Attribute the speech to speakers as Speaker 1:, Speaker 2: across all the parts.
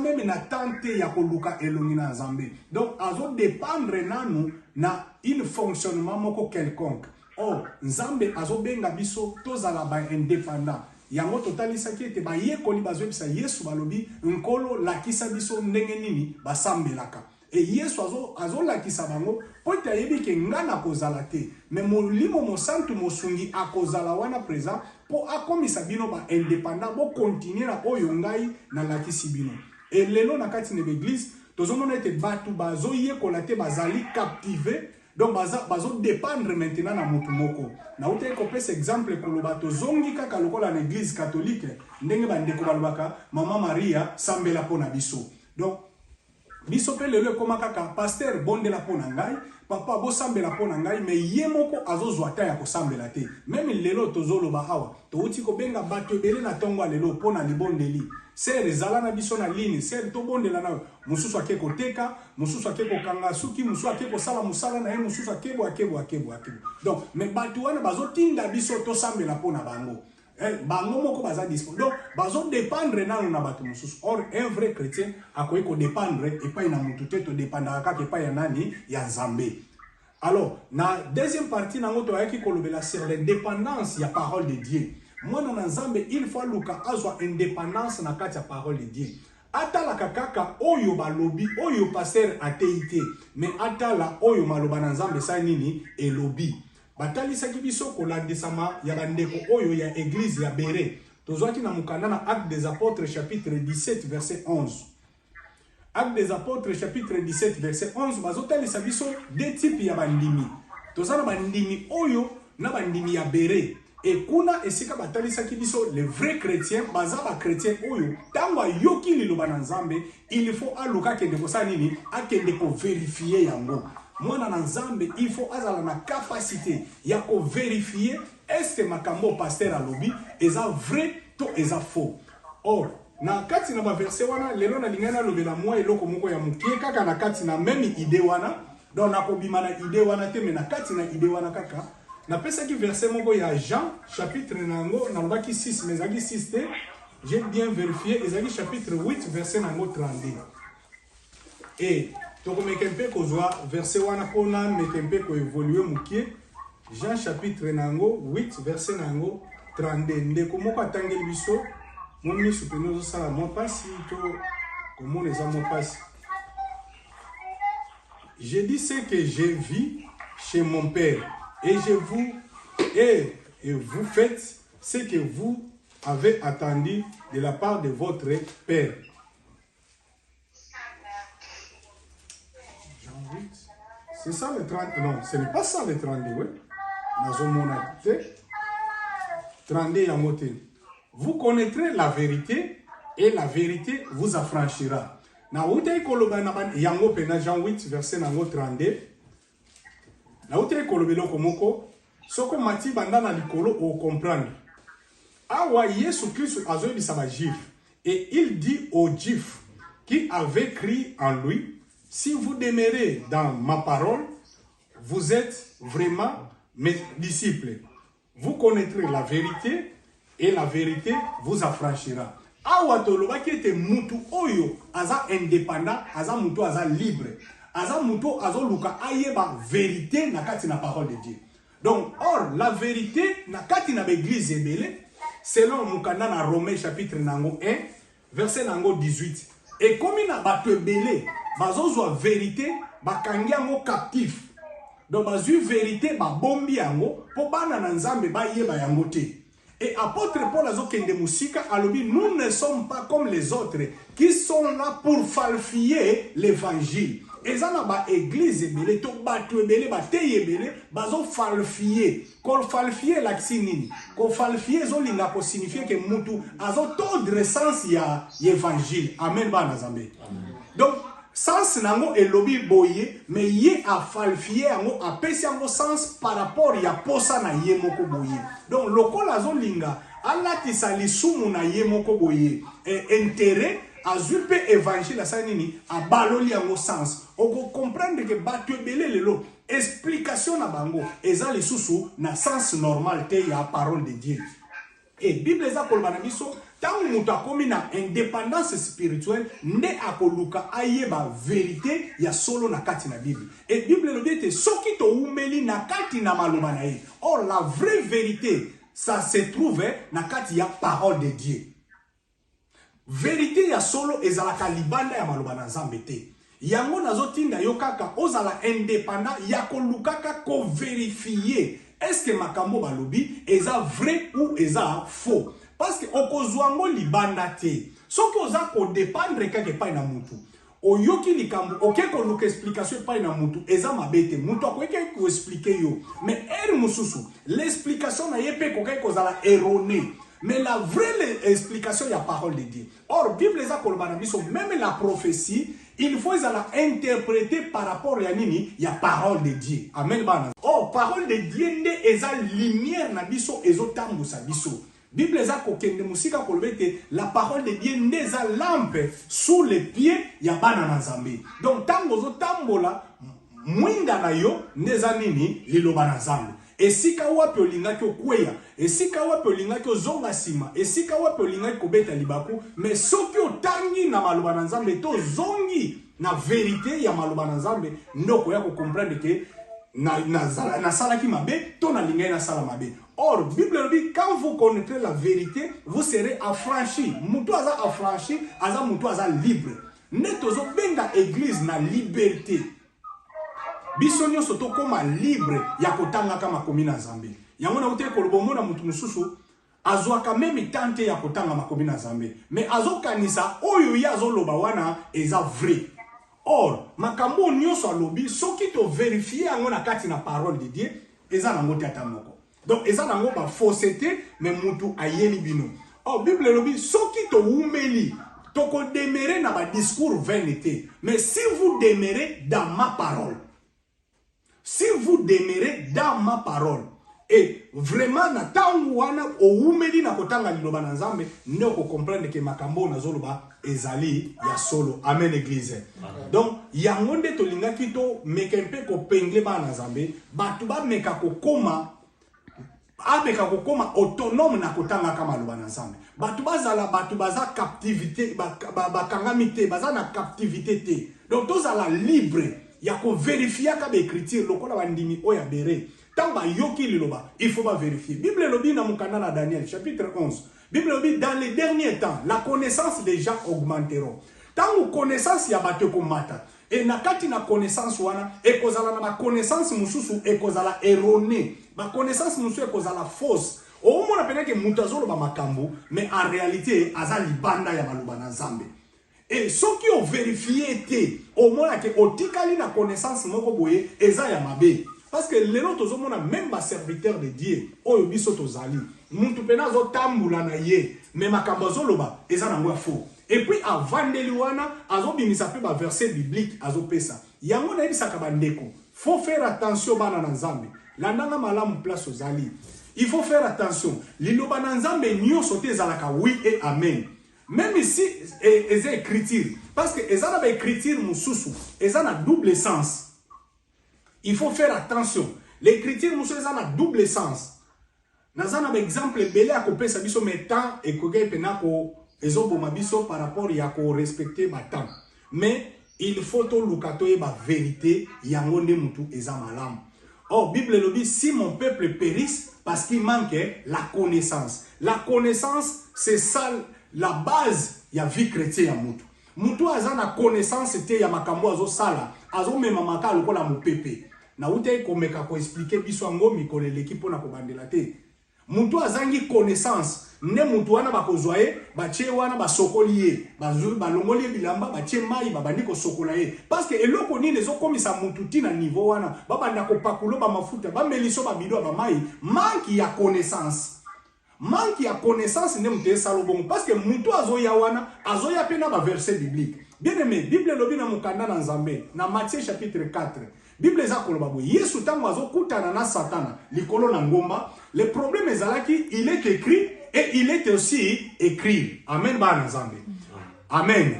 Speaker 1: même na tante ya koluka elongi na nzambe. Donc azo dépendre nanu na une fonctionnement moko quelconque. Oh, nzambe azo benga biso tozala ba indépendant. Yango totalisa ki ete ba yekoli bazo bisa Yesu balobi nkolo lakisa biso ndenge nini basambelaka. Et Yesu azo lakisa bango po ete ayebi ke nga na kozala te. Mais molimo mosantu mosungi akozala wana présent po akomisa bino ba indépendant bo continuer na oyo ngai na lakisi bino. Et lelo na kati na l'église tozomona ete batu bazo yekola te bazali captivé. Donc bazo dépendre maintenant na mutu moko. Na ute ko pesa exemple koloba tozongi kaka lokola na église catholique ndenge bandeko balobaka Mama Maria sambela pona biso. Donc biso pe lelo koma kaka pasteur bondela pona ngai, papa bo sambela pona ngai, mais ye moko azozwa ta ya ko sambela te. Même lelo tozoloba awa to uti ko benga bato ebele na tongo lelo pona libondeli. Sere zala na biso na ligne, sere to bondela na mususu akeko teka, mususu akeko kanga suki, mususu akeko sala musala na ye, mususu akebo. Donc mais bato wana bazotinda biso to sambela pona bango. Bango moko baza disponible. Donc bazo dépendre nanu na bato mususu. Or un vrai chrétien akoyi ko dépendre et pas na mutu te to dépendre kaka pas ya nani ya Nzambe. Alors na deuxième partie nango to ayaki kolobela sur l'indépendance ya parole de Dieu. Moi na Nzambe il faut luka azwa indépendance na kati ya parole de Dieu. Atala kaka oyo balobi oyo pasteur ateité mais atala oyo maloba na Nzambe sa nini elobi. Batalisa kibiso kolandisama ya bandeko oyo ya église ya Béré. Tozwaki na mukanda na Actes des Apôtres chapitre 17 verset 11. Actes des Apôtres chapitre 17 verset 11 bazotalisa biso deux types ya bandimi. Tozana bandimi oyo na bandimi ya Béré. Et kuna esika batalisa kibiso les vrais chrétiens baza ba chrétiens oyo tangwa yoki liloba na Nzambe il faut aluka kende ko sa nini akende ko vérifier yango. Moi na Nzambe il faut azala na capacité ya ko vérifier est-ce que makambo pasteur alobi eza vrai to eza faux. Or na kati na ba verset wana lelo na lingana lobela moi eloko moko ya mukie kaka na kati na même idée wana donc na kobima na idée wana te mais na kati na idée wana kaka na pesa ki verset moko ya Jean chapitre nango na lobaki 6 mais zaki 6 te j'ai bien vérifié ezaki chapitre 8 verset nango 32 et toko mekempe kozwa verset wana pona mekempe ko évoluer mukie Jean chapitre nango 8 verset nango 32 ndeko moko atangeli biso moni supenozo sala mo pasi to comment les amo pasi. Je dis ce que j'ai vu chez mon père et vous faites ce que vous avez attendu de la part de votre père. C'est ça le 30, non, ce n'est pas ça le 32, oui. Nazomonate, 32 yamote. Vous connaîtrez la vérité et la vérité vous affranchira. Na utei koloba na yango pena Jean 8 verset nango 32. Na utei kolobelo komoko soko mati banda na likolo o comprendre. Awa Yesu Christ azobi sa ba juif et il dit aux juifs qui avaient cru en lui, si vous demeurez dans ma parole, vous êtes vraiment mes disciples. Vous connaîtrez la vérité et la vérité vous affranchira. Awa toloba ki ete mutu oyo aza indépendant, aza mutu aza libre. Aza mutu azo luka ayeba vérité na kati na parole de Dieu. Donc or la vérité na kati na l'église ebele selon mukanda na Romains chapitre nango 1 verset nango 18. Et comme na bato ebele bazozwa vérité bakangi yango captif. Donc bazui vérité babombi yango po bana na Nzambe bayeba yango te. Et apôtre Paul azokende musika alobi nous ne sommes pas comme les autres qui sont là pour falsifier l'évangile. Ezana ba église ebele to bato ebele ba teye ebele bazo falsifier. Ko falsifier l'aksi nini? Ko falsifier zo linga ko signifier que mutu azo tordre sens ya évangile. Amen ba na Nzambe. Donc sens nango elobi boye mais ye a falsifié yango apesi yango sens par rapport ya posa na ye moko boye. Donc lokola zo linga alatisa lisumu na ye moko boye intérêt azupe évangile sa nini abaloli yango sens. Oko comprendre que bato ebele lelo explication na bango eza lisusu na sens normal te ya parole de Dieu. Et Bible eza koloba na biso tant mutu akomi na indépendance spirituelle nde akoluka ayeba vérité ya solo na kati na Bible. Et Bible le dit soki to umeli na kati na maloba na ye. Or la vraie vérité ça se trouve na kati ya parole de Dieu. Vérité ya solo ezalaka libanda ya maloba na Nzambe te. Yango nazotinda yo kaka ozala indépendant ya kolukaka ko vérifier est-ce que makambo balobi eza vrai ou eza faux. Parce que okozwango libanda te. Soki oza ko dépendre kaka pa na mutu. Oyoki likambo oke ko luka explication pa na mutu eza mabete. Mutu akoke ko expliquer yo. Mais mususu l'explication na yepe ko kaka kozala erronée. Mais la vraie explication y a parole de Dieu. Or, Bible les a même la prophétie, il faut la interpréter par rapport à nini, il y a parole de Dieu. Amen. Or, parole de Dieu est la lumière na biso ezotambu sa biso. Bible les a kokende musika kolbete la parole de Dieu n'est la lampe sous les pieds ya bana na Nzambe. Donc tango zo tambola mwinda na yo neza nini liloba na Nzambe. Esika wapi olingaki okweya, esika wapi olingaki ozonga sima, esika wapi olingaki kobeta libaku, mais soki otangi na maloba na Nzambe to zongi na vérité ya maloba na Nzambe ndoko ya ko comprendre que na salaki mabe to na lingai na sala mabe. Or Bible dit quand vous connaîtrez la vérité, vous serez affranchi. Mutu aza affranchi, aza mutu aza libre. Netozo benga église na liberté. Bisonyo soto koma libre ya kotanga kama komi na Nzambe. Yango na ute kolobomo na mutu mususu azwaka meme tante ya kotanga makomi na Nzambe. Mais azokanisa oyo ya azoloba wana eza vrai. Or makambo nyonso alobi soki to vérifier yango na kati na parole de Dieu eza nango te ata moko. Donc eza nango ba fausseté mais mutu ayeli bino. Or Bible lobi soki to umeli toko demeurer na ba discours vanité. Mais si vous demeurez dans ma parole, si vous demeurez dans ma parole, et vraiment na tangu wana oumeli na kotanga liloba na Nzambe, ndeko comprendre que makambo na zoloba ezali ya solo. Amen église. Donc yango nde tolinga kito mekempe ko pengle ba na Nzambe, batu ba meka ko koma abeka ko koma autonome na kotanga kama liloba na Nzambe. Batu bazala batu baza captivité ba kangamite baza na captivité te. Donc tozala libre. Il y a qu'on vérifie à l'écriture, le qu'on a bandimi oya bere. Tant ba yoki liloba, il faut pas vérifier. Bible lobi na mukana Daniel chapitre 11. Bible lobi dans les derniers temps, la connaissance des gens augmenteront. Tant ou connaissance ya bate ko mata. Et nakati na connaissance wana, e kozala na connaissance mususu e kozala erronée. Ma connaissance mususu e kozala fausse. Au moins on appelle que mutazolo ba makambo, mais en réalité azali banda ya maluba na Nzambe. Et ceux qui ont vérifié étaient au moins que otikali na connaissance moko boye eza ya mabe. Parce que les autres ont même pas serviteur de Dieu. Oyo biso tozali. Muntu pena zo tambula na ye. Mais makambo zoloba eza na ngwa faux. Et puis avant de liwana azo bimisa pe ba verset biblique azo pesa. Yango na ebisaka bandeko. Faut faire attention bana na Nzambe. Landanga malamu place ozali. Il faut faire attention. Liloba na Nzambe nyonso te ezalaka oui et amen. Même ici, ils ont écriture. Parce que ils ont écriture mususu. Ils ont un double sens. Il faut faire attention. L'écriture mususu, ils ont un double sens. Nous avons un exemple, belé à couper sa biso temps et que penako ezo bomabiso par rapport à respecter ma temps. Mais il faut to lukato e ba vérité yangonde mutu eza malam. Or Bible le dit si mon peuple périsse parce qu'il manque la connaissance. La connaissance c'est ça la base ya vie chrétienne ya mutu. Mutu aza na connaissance te ya makambo azo sala, azo mema maka lokola mupepe. Na ute ko meka ko expliquer biso ngo mikole l'équipe na ko bandela te. Mutu azangi connaissance, ne mutu wana bakozwa ye, batie wana basokoli ye, bazulu balongoli bilamba, batie mai babandi ko sokola ye. Parce que eloko nini ezokomisa mutu tina niveau wana, babanda ko pakulo ba mafuta, ba meliso ba bido ba mai, manque ya connaissance. Manque ya connaissance ne mute salobon parce que mutu azoya wana azoya pena ba verset biblique. Bien aimé, Bible lobi na mukanda na Nzambe na Matthieu chapitre 4. Bible za koloba bo Yesu tango azokutana na Satana likolo na ngomba, le problème ezalaki il est écrit et il est aussi écrit. Amen ba Nzambe. Amen.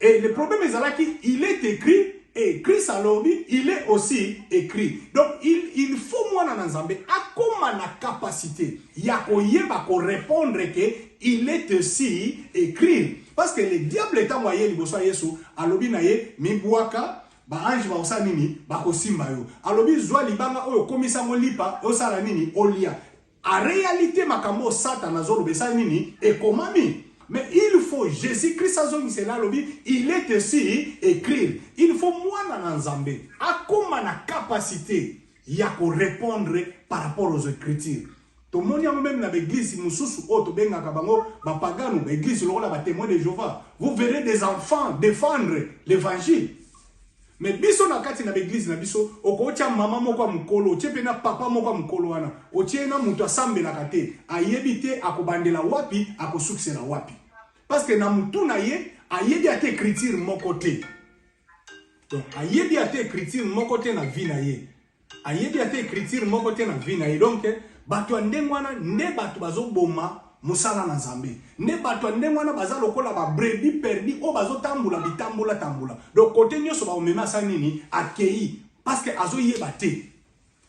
Speaker 1: Et le problème ezalaki il est écrit et Christ alobi il est aussi écrit. Donc il faut moi na Nzambe akoma na capacité ya koyeba ko répondre que il est aussi écrit. Parce que le diable est envoyé, il bossa Yesu, alobi na ye, mi buaka, ba ange ba osa nini, ba kosimba yo. Alobi zwa libanga oyo komisa mo lipa, osala nini, olia. En réalité, makambo satan azolo besa nini, ekomami. Mais il faut, Jésus-Christ c'est là, il est aussi écrit. Il faut moi dans Nzambe. A comment la capacité y a pour répondre par rapport aux Écritures. Tout le monde même dans l'église, si nous sommes autres, l'église, le témoin de Jéhovah. Vous verrez des enfants défendre l'évangile. Mais biso na kati na l'église na biso, okocha mama moko mukolo, ochepe na papa moko mukolo wana, oche na mutu asambe na kate, ayebite akobandela wapi, akosuksela wapi. Parce que na mutu na ye, ayebi ate écriture mon côté. Donc ayebi ate écriture mon côté na vie na ye. Ayebi ate écriture mon côté na vie na ye. Donc bato ndengwana ne bato bazoboma musala na Nzambe. Ne bato ndengwana baza lokola ba brebis perdu o bazo tambula bitambola tambula. Donc côté nyoso ba omema sanini akei parce que azo yeba te.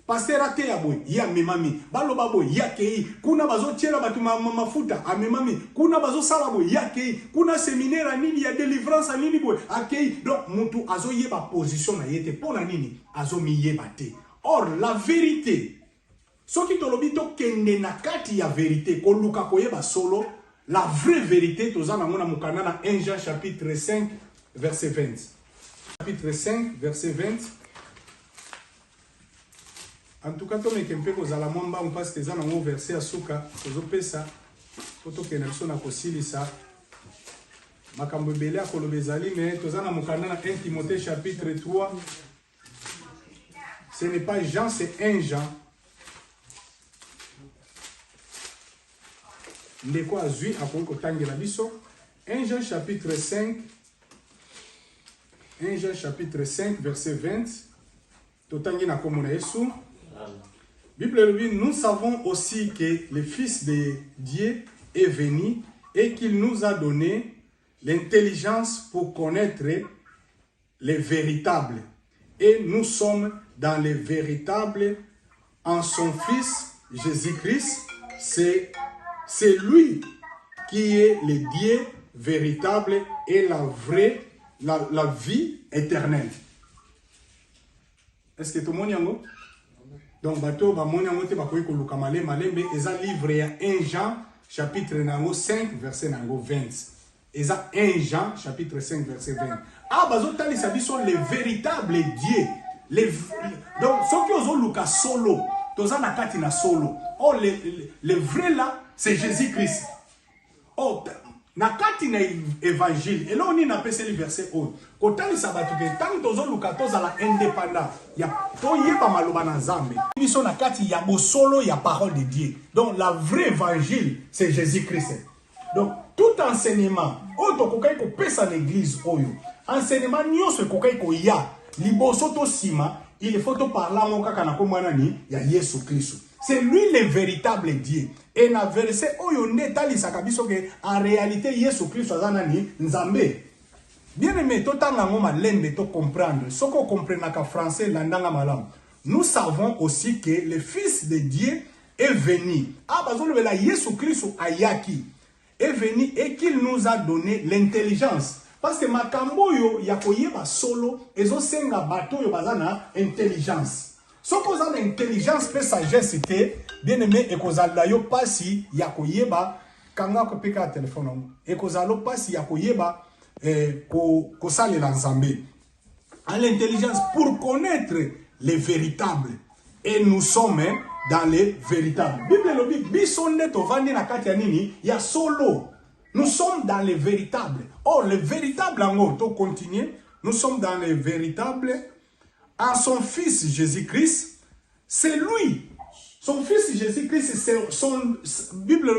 Speaker 1: Pasteur ate ya boy ya memami baloba boy ya kei kuna bazo tiela batu mafuta amemami kuna bazo sala boy ya kei kuna séminaire nini ya délivrance nini boy akei. Donc mutu azo yeba position na yete pona nini azo mi yeba te. Or la vérité soki tolobi to kende na kati ya vérité ko luka koyeba solo la vraie vérité tozana mona mukana na 1 Jean chapitre 5 verset 20. Chapitre 5 verset 20. En tout cas, tu me kempe ko zala mwamba parce que zana ngo verset asuka kozo pesa poto ke na biso na kosilisa makambo belé akolobezali mais tozana mukana na 1 Timothée chapitre 3. Ce n'est pas Jean, c'est 1 Jean. Ndeko azui akon ko tangela biso 1 Jean chapitre 5. 1 Jean chapitre 5 verset 20. Totangi na komona Yesu. Bible dit, nous savons aussi que le Fils de Dieu est venu et qu'il nous a donné l'intelligence pour connaître les véritables. Et nous sommes dans les véritables en son Fils Jésus-Christ. C'est lui qui est le Dieu véritable et la vie éternelle. Est-ce que tout le monde y a un mot? Donc, bateau, ba moni angote ba koyi ko luka malembe eza livre ya 1 Jean chapitre 5 verset 20. Eza 1 Jean chapitre 5 verset 20. Ah bazo tali sabiso le véritable Dieu. Donc ceux qui ont luka solo, toza na kati na solo. Oh le vrai là, c'est Jésus-Christ. Oh na kati na évangile et là on a appelé le verset 1. Quand on sabatu ke tant tozo luka toza la indépendant. Ya to yeba maloba na Nzambe. Biso na kati ya bo solo ya parole de Dieu. Donc la vraie évangile c'est Jésus-Christ. Donc tout enseignement oto kokai ko pesa l'église oyo. Enseignement nyonso kokai ko ya liboso to sima, il faut to parler mo kaka na ko mwana ni ya Yesu Kristo. C'est lui le véritable Dieu. Et na verset oyo netali sakabiso ke en réalité Yesu Kristo azana ni Nzambe. Bien aimé, tout le monde to comprendre. Ce qu'on comprend en français, nous savons aussi que le Fils de Dieu est venu. Ah, parce que là, Jésus Christ ayaki est venu et qu'il nous a donné l'intelligence. Parce que makambo yo yakoyeba solo ezo senga bato yo bazana intelligence. Ce qu'on a l'intelligence pe sagesse bien aimé et kozala yo pasi yakoyeba kanga ko peka téléphone et kozalo pasi yakoyeba kosale la Nzambe. À l'intelligence pour connaître les véritables. Et nous sommes dans les véritables. Bible le dit, bisonne to vandi na kati ya nini ya solo. Nous sommes dans les véritables. Or les véritables en to continuer, nous sommes dans les véritables en son Fils Jésus-Christ. C'est lui. Son Fils Jésus-Christ, c'est son Bible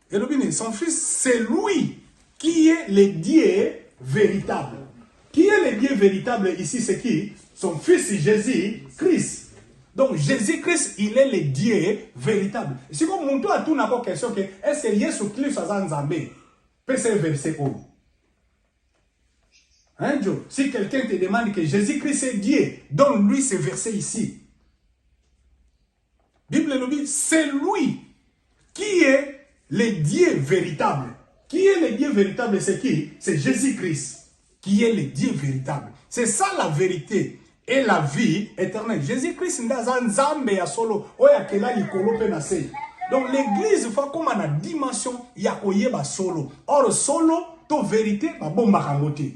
Speaker 1: le dit, son Fils, c'est lui qui est le Dieu véritable. Qui est le Dieu véritable ici, c'est qui? Son Fils Jésus-Christ. Donc Jésus-Christ, il est le Dieu véritable. Si vous montez à tout n'importe question, est-ce que Jésus-Christ a Nzambe? Peut ce verset où? Hein, Joe? Si quelqu'un te demande que Jésus-Christ est Dieu, donne-lui ce verset ici. Bible nous dit, c'est lui qui est le Dieu véritable. Qui est le Dieu véritable? C'est qui? C'est Jésus-Christ, qui est le Dieu véritable. C'est ça la vérité et la vie éternelle. Jésus-Christ ndaza nzambe ya solo oya kela likolo pe na se. Donc l'église fa comme na dimension ya koyeba solo. Or solo to vérité ba bomba kangote.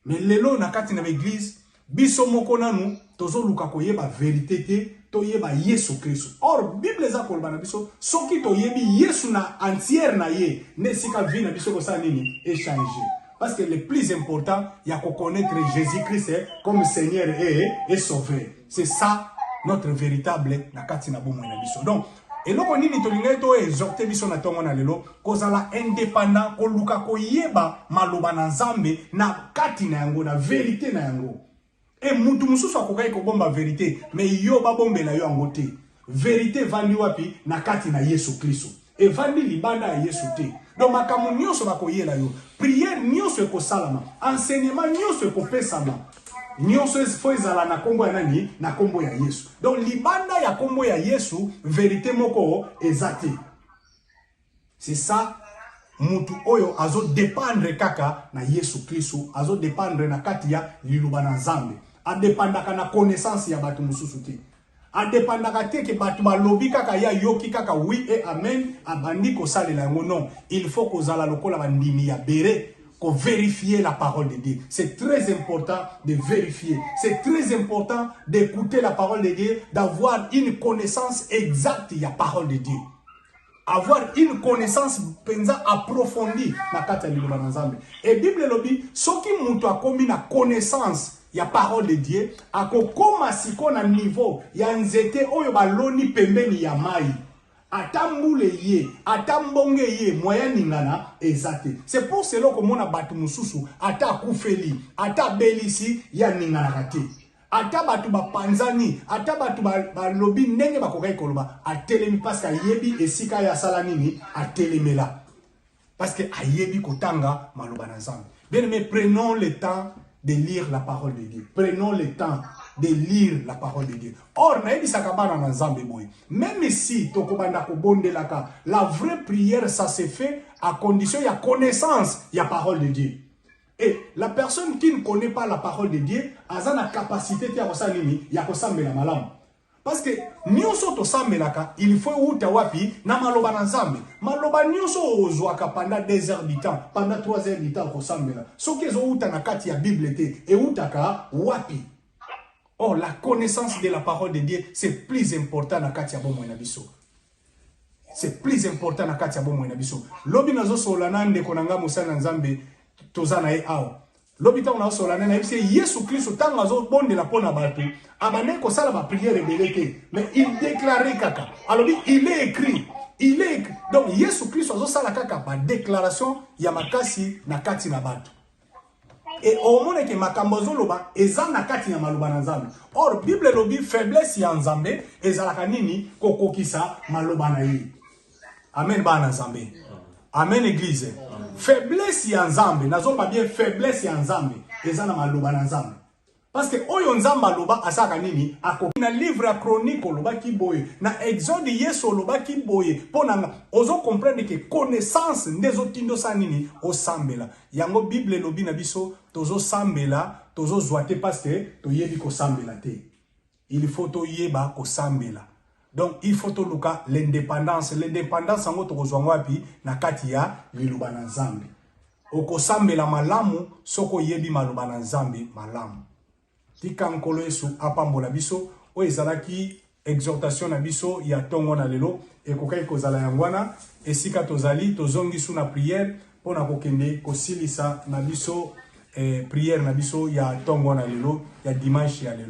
Speaker 1: Mais lelo na kati na l'église biso moko nanu tozo luka koyeba vérité te toyeba Yesu Kristo. Or Bible za koloba na biso soki toyebi Yesu na entière na ye ne sika vie na biso ko sa nini échanger. Parce que le plus important, il y a qu'on connaître Jésus-Christ comme Seigneur et Sauveur. C'est ça notre véritable nakatina bomo na biso. Donc, et là on dit to linga to exhorter biso na tongo na lelo kozala indépendant ko luka ko yeba maloba na Nzambe na kati na yango na vérité na yango. Et mutu mususu akokai ko bomba vérité, mais yo ba bombela yo yango te. Vérité vandi wapi na kati na Yesu Kristo. Et vandi libanda ya Yesu te. Donc makamu nyonso bakoyela yo. Prière nyonso eko salama. Enseignement nyonso eko pesama. Nyonso fo ezala na kombo ya nani? Na kombo ya Yesu. Donc libanda ya kombo ya Yesu, vérité moko ezate. C'est ça. Mutu oyo azo dépendre kaka na Yesu Kristo, azo dépendre na kati ya liluba na Nzambe. A dépendaka na connaissance ya batu mususu te. A dépendaka te ke batu balobi kaka ya yoki kaka oui et amen abandi ko salela yango non. Il faut ko zala lokola bandimi ya bere ko vérifier la parole de Dieu. C'est très important de vérifier. C'est très important d'écouter la parole de Dieu, d'avoir une connaissance exacte de la parole de Dieu. Avoir une connaissance penza approfondie na kati ya liloba na Nzambe. Et Bible lobi soki mutu akomi na connaissance ya parole de Dieu akokoma siko na niveau ya nzete oyo baloni pembeni ya mai. Atambule ye, atambonge ye, moya ningana ezate. C'est pour cela que mona batu mususu ata kufeli, ata belisi ya ningana kate. Ata batu ba panzani, ata batu ba lobi ndenge bakokai koloba, atelemi parce que yebi esika ya sala nini, atelemela. Parce que ayebi kotanga maloba na Nzambe. Bien aimé, prenons le temps de lire la parole de Dieu. Prenons le temps de lire la parole de Dieu. Or, na yebi sakabana na Nzambe boy. Même si tokobanda ko bondelaka, la vraie prière ça se fait à condition ya connaissance ya parole de Dieu. Et la personne qui ne connaît pas la parole de Dieu a la capacité de faire malam. Parce que nyonso to sambelaka, il faut outa wapi na maloba na Nzambe. Maloba nyonso ozwaka pendant 2 heures du temps, pendant 3 heures du temps ko sambela. Soki ezo outa na kati ya Bible te e outaka wapi. Or la connaissance de la parole de Dieu, c'est plus important na kati ya bomo na biso. C'est plus important na kati ya bomo na biso. Lobi nazo solana ndeko nanga musana Nzambe tozana e awo. Lobita on a solana na yebise Yesu Kristo tanga zo bonde la pona batu. Abane ko sala ba prière belete. Mais il déclarait kaka. Alors il est écrit. Il est écrit. Donc Yesu Kristo zo sala kaka ba déclaration ya makasi na kati na batu. Et au monde que makambo zo loba eza na kati na maloba na Nzambe. Or Bible lobi faiblesse ya Nzambe ezalaka nini kokokisa maloba na ye. Amen ba na Nzambe. Amen église. Faiblesse ya Nzambe, nazomba bien faiblesse ya Nzambe, ezana maloba na Nzambe. Parce que oyo Nzamba loba asaka nini akoki na livre ya chronique loba ki boye, na exode yeso loba ki boye, pona ozo comprendre que connaissance ndezo tindo sa nini o sambela. Yango Bible lobi na biso tozo sambela, tozo zwate parce que to yebi ko sambela te. Il faut to yeba ko sambela. Donc il faut to luka l'indépendance en autre wapi na kati ya liluba na Nzambe. Oko sambela malamu soko yebi maloba na Nzambe malamu. Tika nkolo Yesu apambola biso o ezalaki exhortation na biso ya tongo na lelo ekokai kozala yangwana esika tozali tozongi suna prière pona kokende kosilisa na biso prière na biso ya tongo na lelo ya dimanche ya lelo.